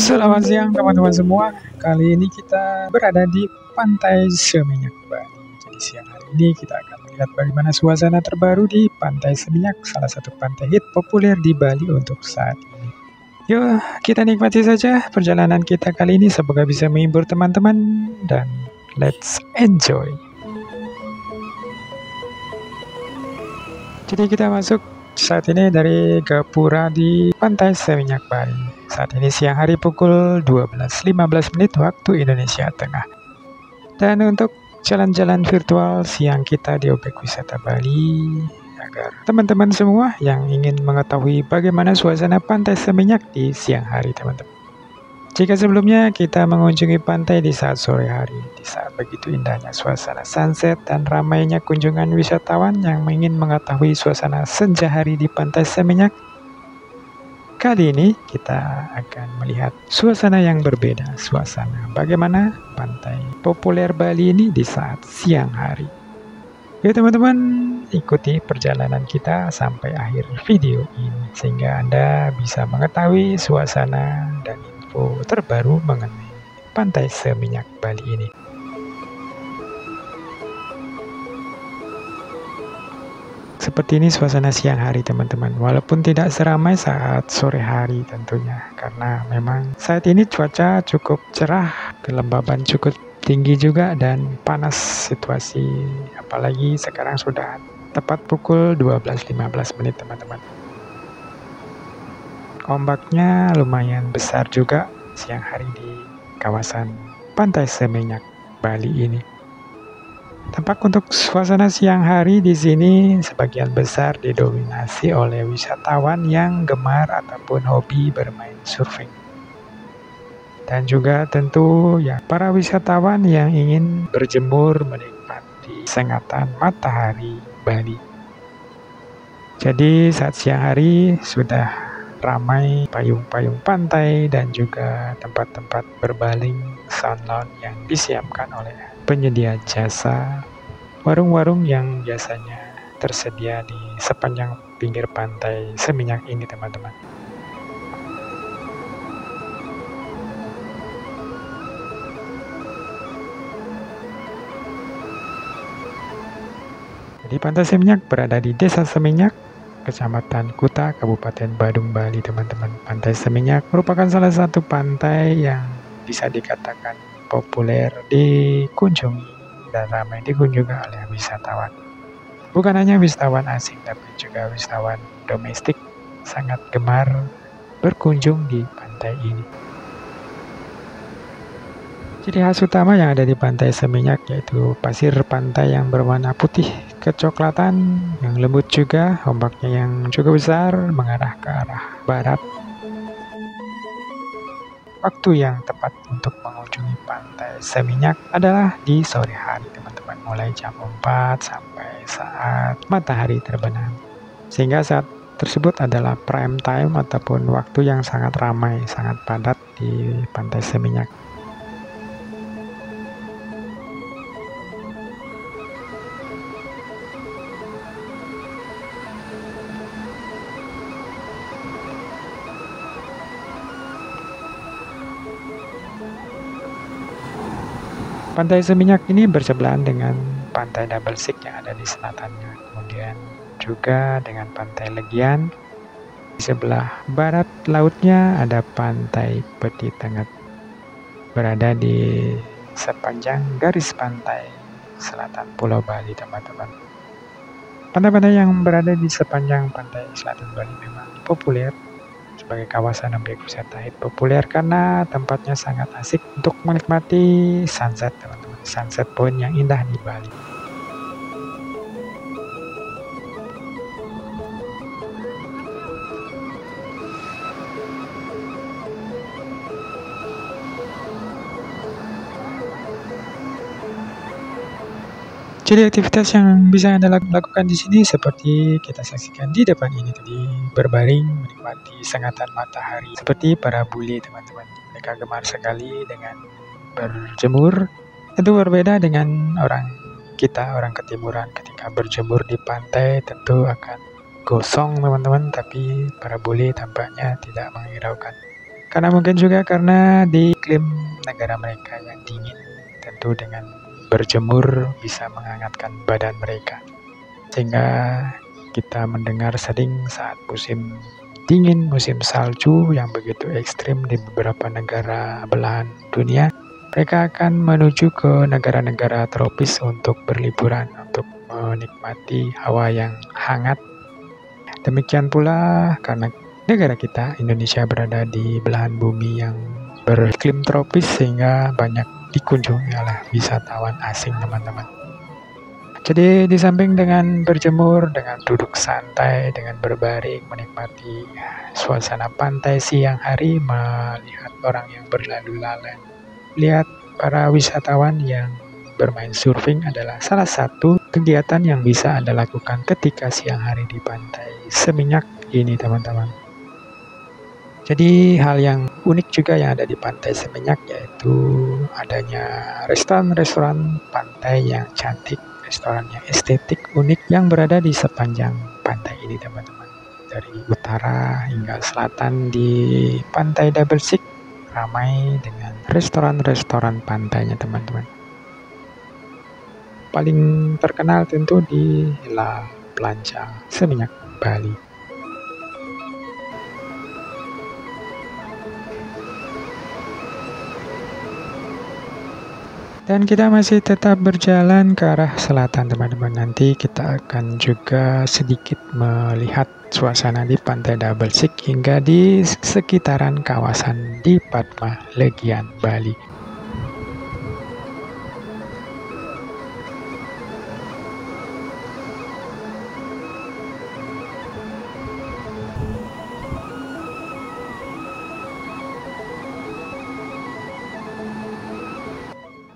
Selamat siang teman-teman semua. Kali ini kita berada di Pantai Seminyak, Bali. Jadi siang hari ini kita akan melihat bagaimana suasana terbaru di Pantai Seminyak, salah satu pantai hit populer di Bali untuk saat ini. Yuk, kita nikmati saja perjalanan kita kali ini. Semoga bisa menghibur teman-teman dan let's enjoy. Jadi kita masuk saat ini dari Gapura di Pantai Seminyak, Bali. Saat ini siang hari pukul 12.15 menit waktu Indonesia Tengah. Dan untuk jalan-jalan virtual siang kita di Objek Wisata Bali, agar teman-teman semua yang ingin mengetahui bagaimana suasana Pantai Seminyak di siang hari teman-teman. Jika sebelumnya kita mengunjungi pantai di saat sore hari, di saat begitu indahnya suasana sunset dan ramainya kunjungan wisatawan yang ingin mengetahui suasana senja hari di Pantai Seminyak, kali ini kita akan melihat suasana yang berbeda, suasana bagaimana pantai populer Bali ini di saat siang hari. Oke teman-teman, ikuti perjalanan kita sampai akhir video ini, sehingga Anda bisa mengetahui suasana dan info terbaru mengenai Pantai Seminyak Bali ini. Seperti ini suasana siang hari teman-teman, walaupun tidak seramai saat sore hari tentunya, karena memang saat ini cuaca cukup cerah, kelembaban cukup tinggi juga dan panas situasi, apalagi sekarang sudah tepat pukul 12.15 menit teman-teman. Ombaknya lumayan besar juga siang hari di kawasan Pantai Seminyak Bali ini. Tampak untuk suasana siang hari di sini sebagian besar didominasi oleh wisatawan yang gemar ataupun hobi bermain surfing. Dan juga tentu ya para wisatawan yang ingin berjemur menikmati sengatan matahari Bali. Jadi saat siang hari sudah ramai payung-payung pantai dan juga tempat-tempat berbaling sunlawn yang disiapkan oleh penyedia jasa, warung-warung yang biasanya tersedia di sepanjang pinggir Pantai Seminyak ini teman-teman. Jadi Pantai Seminyak berada di Desa Seminyak, Kecamatan Kuta, Kabupaten Badung, Bali teman-teman. Pantai Seminyak merupakan salah satu pantai yang bisa dikatakan populer dikunjungi dan ramai dikunjungi oleh wisatawan. Bukan hanya wisatawan asing, tapi juga wisatawan domestik sangat gemar berkunjung di pantai ini. Ciri khas utama yang ada di Pantai Seminyak yaitu pasir pantai yang berwarna putih kecoklatan, yang lembut juga, ombaknya yang cukup besar mengarah ke arah barat. Waktu yang tepat untuk mengunjungi Pantai Seminyak adalah di sore hari teman-teman, mulai jam 4 sampai saat matahari terbenam. Sehingga saat tersebut adalah prime time ataupun waktu yang sangat ramai, sangat padat di Pantai Seminyak. Pantai Seminyak ini bersebelahan dengan Pantai Double Sik yang ada di selatannya. Kemudian juga dengan Pantai Legian. Di sebelah barat lautnya ada Pantai Peti Tengah. Berada di sepanjang garis pantai selatan Pulau Bali teman-teman. Pantai-pantai yang berada di sepanjang pantai selatan Bali memang populer sebagai kawasan objek wisata hit populer karena tempatnya sangat asik untuk menikmati sunset teman-teman, sunset point yang indah di Bali. Jadi aktivitas yang bisa Anda lakukan di sini seperti kita saksikan di depan ini tadi, berbaring menikmati sengatan matahari seperti para bule teman-teman. Mereka gemar sekali dengan berjemur. Tentu berbeda dengan kita orang ketimuran, ketika berjemur di pantai tentu akan gosong teman-teman, tapi para bule tampaknya tidak menghiraukan Karena mungkin juga karena di iklim negara mereka yang dingin, tentu dengan berjemur bisa menghangatkan badan mereka. Sehingga kita mendengar sering saat musim dingin, musim salju yang begitu ekstrim di beberapa negara belahan dunia, mereka akan menuju ke negara-negara tropis untuk berliburan, untuk menikmati hawa yang hangat. Demikian pula karena negara kita, Indonesia, berada di belahan bumi yang beriklim tropis sehingga banyak dikunjungi oleh wisatawan asing, teman-teman. Jadi di samping dengan berjemur, dengan duduk santai, dengan berbaring, menikmati suasana pantai siang hari, melihat orang yang berlalu lalang, lihat para wisatawan yang bermain surfing adalah salah satu kegiatan yang bisa Anda lakukan ketika siang hari di pantai Seminyak ini, teman-teman. Jadi hal yang unik juga yang ada di pantai Seminyak yaitu adanya restoran-restoran pantai yang cantik, restoran yang estetik, unik yang berada di sepanjang pantai ini, teman-teman. Dari utara hingga selatan di pantai Double Six ramai dengan restoran-restoran pantainya, teman-teman. Paling terkenal tentu di La Plancha Seminyak, Bali. Dan kita masih tetap berjalan ke arah selatan, teman-teman. Nanti kita akan juga sedikit melihat suasana di pantai Double Six hingga di sekitaran kawasan di Padma Legian, Bali.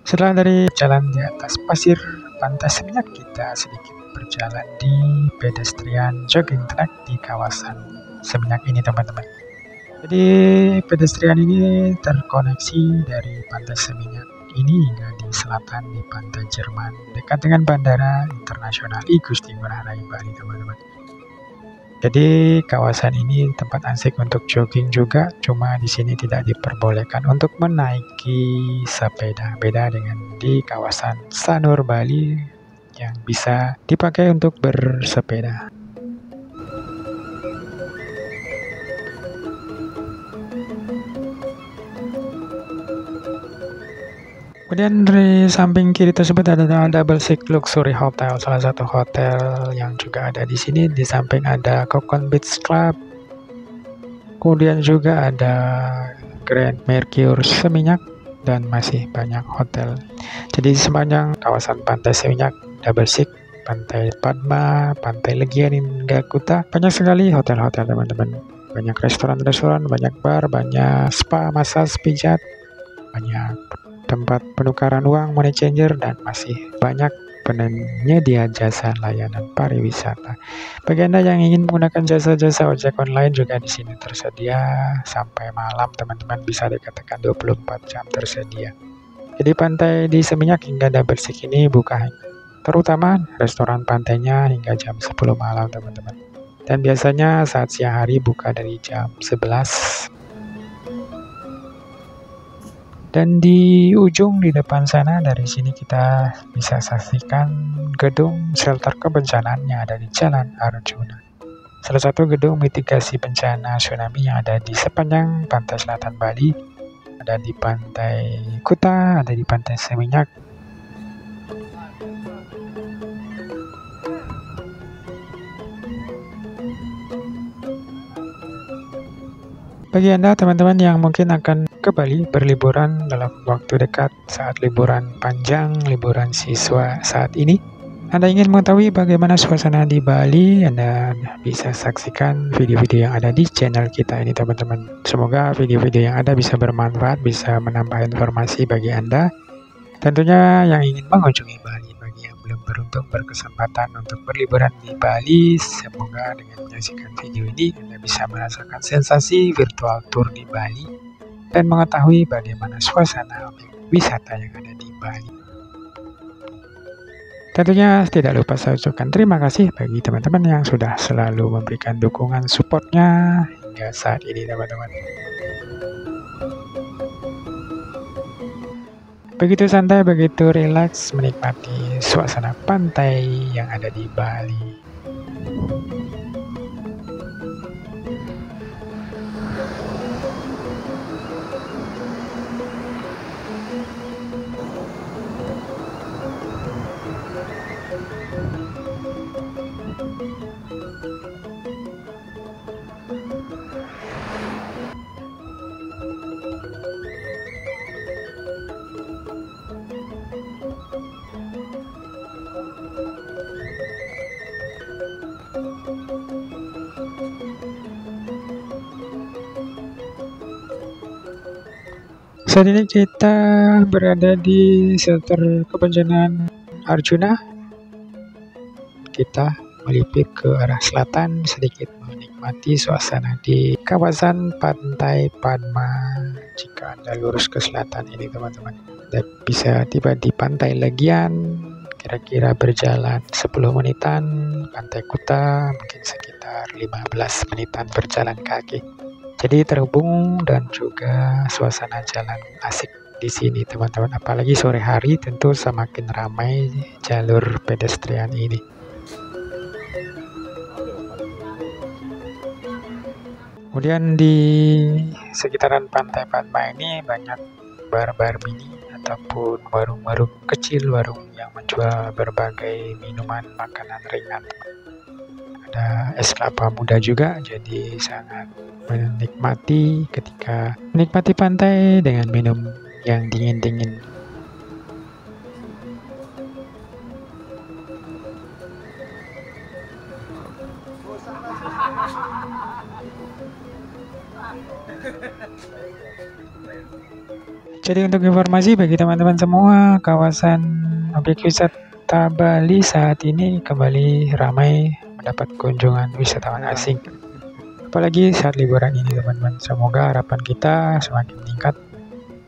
Setelah dari jalan di atas pasir pantai Seminyak, kita sedikit berjalan di pedestrian jogging track di kawasan Seminyak ini, teman-teman. Jadi pedestrian ini terkoneksi dari pantai Seminyak ini hingga di selatan di pantai Jerman, dekat dengan Bandara Internasional I Gusti Ngurah Rai Bali, teman-teman. Jadi kawasan ini tempat asik untuk jogging juga, cuma di sini tidak diperbolehkan untuk menaiki sepeda. Beda dengan di kawasan Sanur Bali yang bisa dipakai untuk bersepeda. Kemudian di samping kiri tersebut ada Double Six Luxury Hotel, salah satu hotel yang juga ada di sini. Di samping ada Coconut Beach Club. Kemudian juga ada Grand Mercure Seminyak dan masih banyak hotel. Jadi sepanjang kawasan pantai Seminyak, Double Six, Pantai Padma, Pantai Legian hingga Kuta, banyak sekali hotel-hotel, teman-teman. Banyak restoran-restoran, banyak bar, banyak spa, massage, pijat, banyak tempat penukaran uang, money changer, dan masih banyak penyedia jasa layanan pariwisata. Bagi Anda yang ingin menggunakan jasa-jasa ojek online juga di sini tersedia sampai malam, teman-teman, bisa dikatakan 24 jam tersedia. Jadi pantai di Seminyak hingga Double Six ini buka, terutama restoran pantainya hingga jam 10 malam, teman-teman. Dan biasanya saat siang hari buka dari jam 11. Dan di ujung di depan sana, dari sini kita bisa saksikan gedung shelter kebencanaan yang ada di Jalan Arjuna. Salah satu gedung mitigasi bencana tsunami yang ada di sepanjang pantai selatan Bali. Ada di pantai Kuta, ada di pantai Seminyak. Bagi Anda, teman-teman, yang mungkin akan ke Bali berliburan dalam waktu dekat saat liburan panjang, liburan siswa saat ini, Anda ingin mengetahui bagaimana suasana di Bali, Anda bisa saksikan video-video yang ada di channel kita ini, teman-teman. Semoga video-video yang ada bisa bermanfaat, bisa menambah informasi bagi Anda. Tentunya yang ingin mengunjungi Bali, bagi yang belum beruntung berkesempatan untuk berliburan di Bali, semoga dengan menyaksikan video ini Anda bisa merasakan sensasi virtual tour di Bali dan mengetahui bagaimana suasana wisata yang ada di Bali. Tentunya tidak lupa saya ucapkan terima kasih bagi teman-teman yang sudah selalu memberikan dukungan supportnya hingga saat ini, teman-teman. Begitu santai, begitu rileks menikmati suasana pantai yang ada di Bali. Saat ini kita berada di shelter kebencanaan Arjuna. Kita melipir ke arah selatan, sedikit menikmati suasana di kawasan Pantai Padma. Jika Anda lurus ke selatan ini teman-teman, Anda bisa tiba di Pantai Legian, kira-kira berjalan 10 menitan. Pantai Kuta mungkin sekitar 15 menitan berjalan kaki. Jadi terhubung dan juga suasana jalan asik di sini teman-teman. Apalagi sore hari tentu semakin ramai jalur pedestrian ini. Kemudian di sekitaran Pantai Padma ini banyak bar-bar mini ataupun warung-warung kecil, warung yang menjual berbagai minuman, makanan ringan. Ada es kelapa muda juga, jadi sangat menikmati ketika menikmati pantai dengan minum yang dingin-dingin. Jadi untuk informasi bagi teman-teman semua, kawasan objek wisata Bali saat ini kembali ramai mendapat kunjungan wisatawan asing. Apalagi saat liburan ini teman-teman. Semoga harapan kita semakin meningkat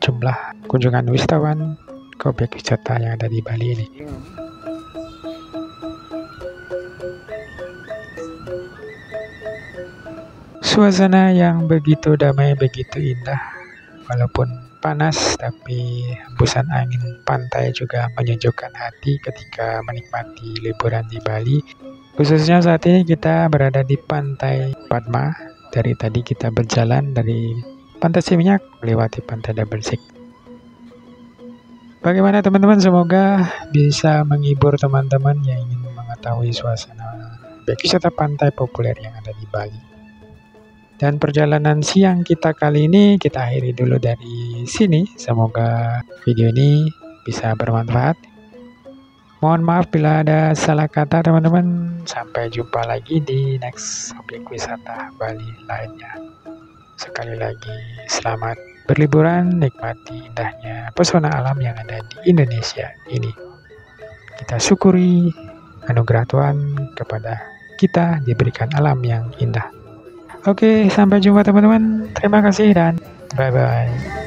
jumlah kunjungan wisatawan ke objek wisata yang ada di Bali ini. Suasana yang begitu damai, begitu indah. Walaupun panas, tapi hembusan angin pantai juga menyejukkan hati ketika menikmati liburan di Bali. Khususnya saat ini kita berada di Pantai Padma. Dari tadi kita berjalan dari Pantai Seminyak melewati Pantai Double Six. Bagaimana teman-teman? Semoga bisa menghibur teman-teman yang ingin mengetahui suasana objek wisata pantai populer yang ada di Bali. Dan perjalanan siang kita kali ini kita akhiri dulu dari sini. Semoga video ini bisa bermanfaat. Mohon maaf bila ada salah kata teman-teman. Sampai jumpa lagi di next objek wisata Bali lainnya. Sekali lagi selamat berliburan, nikmati indahnya pesona alam yang ada di Indonesia ini. Kita syukuri anugerah Tuhan kepada kita diberikan alam yang indah. Oke, sampai jumpa teman-teman. Terima kasih dan bye-bye.